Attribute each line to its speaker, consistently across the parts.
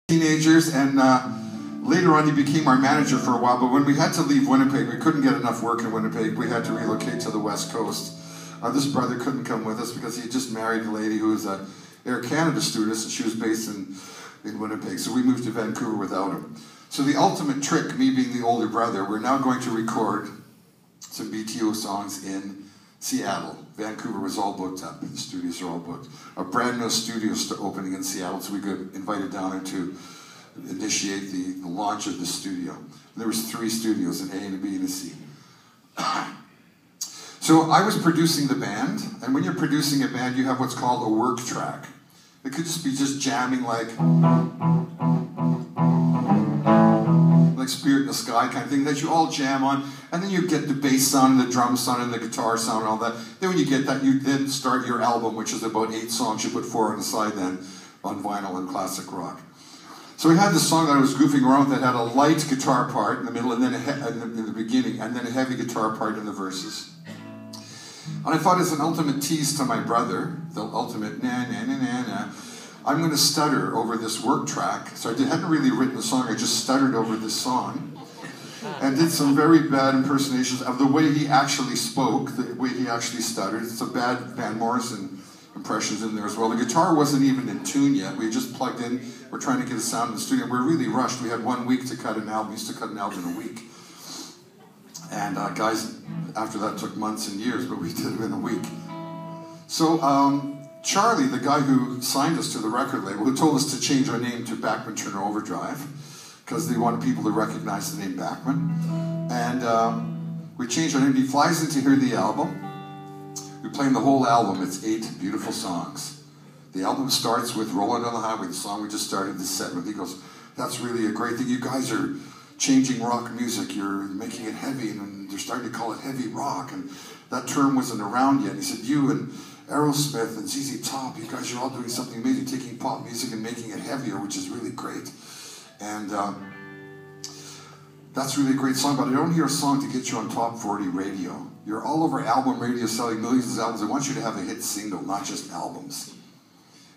Speaker 1: teenagers, and later on he became our manager for a while. But when we had to leave Winnipeg, we couldn't get enough work in Winnipeg. We had to relocate to the West Coast. This brother couldn't come with us because he had just married a lady who was an Air Canada stewardess, and she was based in Winnipeg. So we moved to Vancouver without him. So the ultimate trick, me being the older brother, we're now going to record some BTO songs in Seattle. Vancouver was all booked up. The studios are all booked. A brand new studio opening in Seattle, so we got invited down there to initiate the launch of the studio. And there was 3 studios, an A and a B and a C. So I was producing the band, and when you're producing a band, you have what's called a work track. It could just be jamming like Spirit in the Sky kind of thing that you all jam on, and then you get the bass sound and the drum sound and the guitar sound and all that. Then when you get that, you then start your album, which is about 8 songs. You put 4 on the side then on vinyl and classic rock. So we had this song that I was goofing around with that had a light guitar part in the middle and then in the beginning, and then a heavy guitar part in the verses. And I thought, as an ultimate tease to my brother, the ultimate na na na na na, I'm going to stutter over this work track. So I hadn't really written the song, I just stuttered over this song and did some very bad impersonations of the way he actually spoke, the way he actually stuttered. It's a bad Van Morrison impressions in there as well. The guitar wasn't even in tune yet. We just plugged in. We're trying to get a sound in the studio. We're really rushed. We had 1 week to cut an album. We used to cut an album in a week. And guys, after that took months and years, but we did it in a week. So Charlie, the guy who signed us to the record label, who told us to change our name to Bachman Turner Overdrive, because they wanted people to recognize the name Bachman. And we changed our name. He flies in to hear the album. We play him the whole album. It's 8 beautiful songs. The album starts with Rolling Down the Highway, the song we just started the set with. He goes, "That's really a great thing. You guys are changing rock music. You're making it heavy, and they're starting to call it heavy rock. And that term wasn't around yet." And he said, "You and Aerosmith and ZZ Top, you guys are all doing something amazing, taking pop music and making it heavier, which is really great. And that's really a great song, but I don't hear a song to get you on top 40 radio. You're all over album radio selling millions of albums. I want you to have a hit single, not just albums."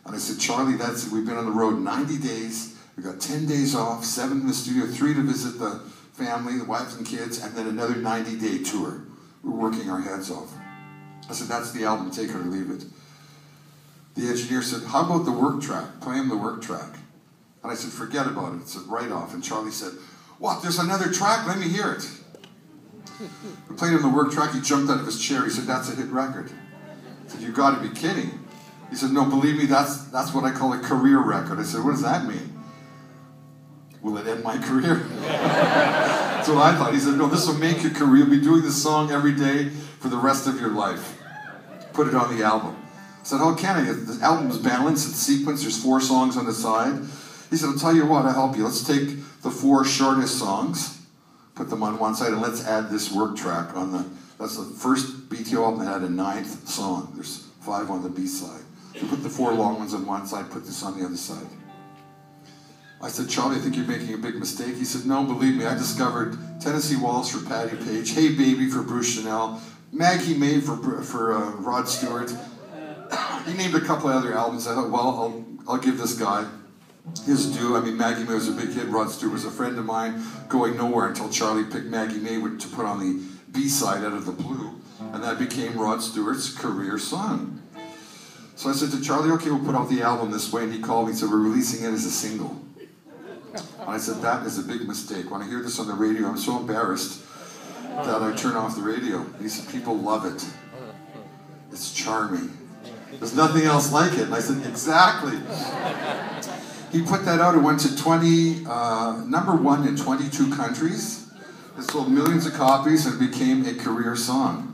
Speaker 1: And I said, "Charlie, that's it. We've been on the road 90 days. We got 10 days off, 7 in the studio, 3 to visit the family, the wives and kids, and then another 90-day tour. We're working our heads off." I said, "That's the album, take it or leave it." The engineer said, "How about the work track? Play him the work track." And I said, "Forget about it. It's a write-off." And Charlie said, "What, there's another track? Let me hear it." We played him the work track. He jumped out of his chair. He said, "That's a hit record." I said, "You got to be kidding." He said, "No, believe me, that's what I call a career record." I said, "What does that mean?" "Will it end my career?" That's what I thought. He said, "No, this will make your career. You'll be doing this song every day for the rest of your life. Put it on the album." I said, "How can I? The album's balanced, it's sequenced, there's 4 songs on the side." He said, "I'll tell you what, I'll help you. Let's take the 4 shortest songs, put them on one side, and let's add this work track on the..." That's the first BTO album that had a 9th song. There's 5 on the B side. So put the 4 long ones on one side, put this on the other side. I said, "Charlie, I think you're making a big mistake." He said, "No, believe me, I discovered Tennessee Waltz for Patti Page, Hey Baby for Bruce Chanel, Maggie May for Rod Stewart." He named a couple of other albums. I thought, well, I'll give this guy his due. I mean, Maggie May was a big hit. Rod Stewart was a friend of mine, going nowhere until Charlie picked Maggie May to put on the B side out of the blue, and that became Rod Stewart's career song. So I said to Charlie, "Okay, we'll put out the album this way." And he called me and said, "We're releasing it as a single." And I said, "That is a big mistake. When I hear this on the radio, I'm so embarrassed that I turn off the radio." And he said, "People love it. It's charming. There's nothing else like it." And I said, "Exactly." He put that out. It went to number 1 in 22 countries. It sold millions of copies and became a career song.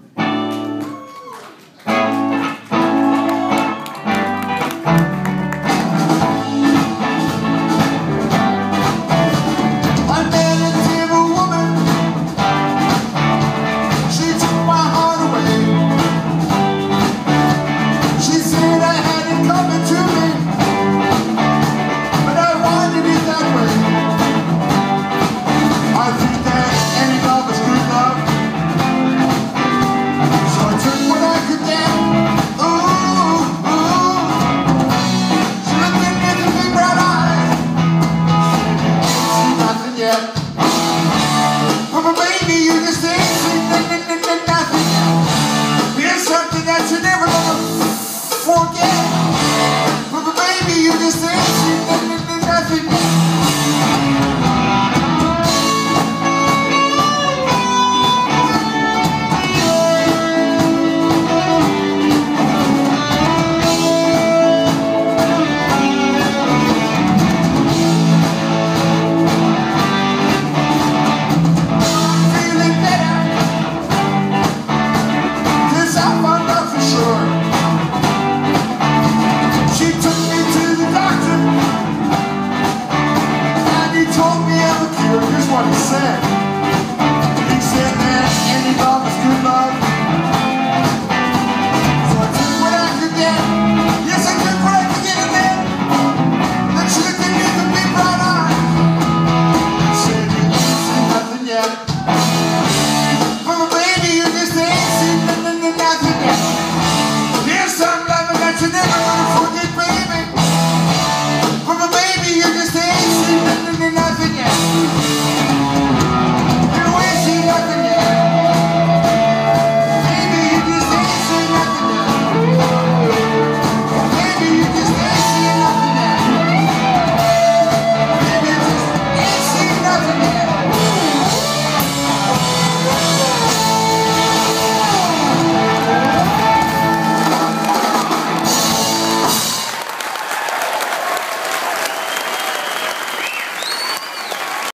Speaker 1: told me I'm a cure. Here's what he said.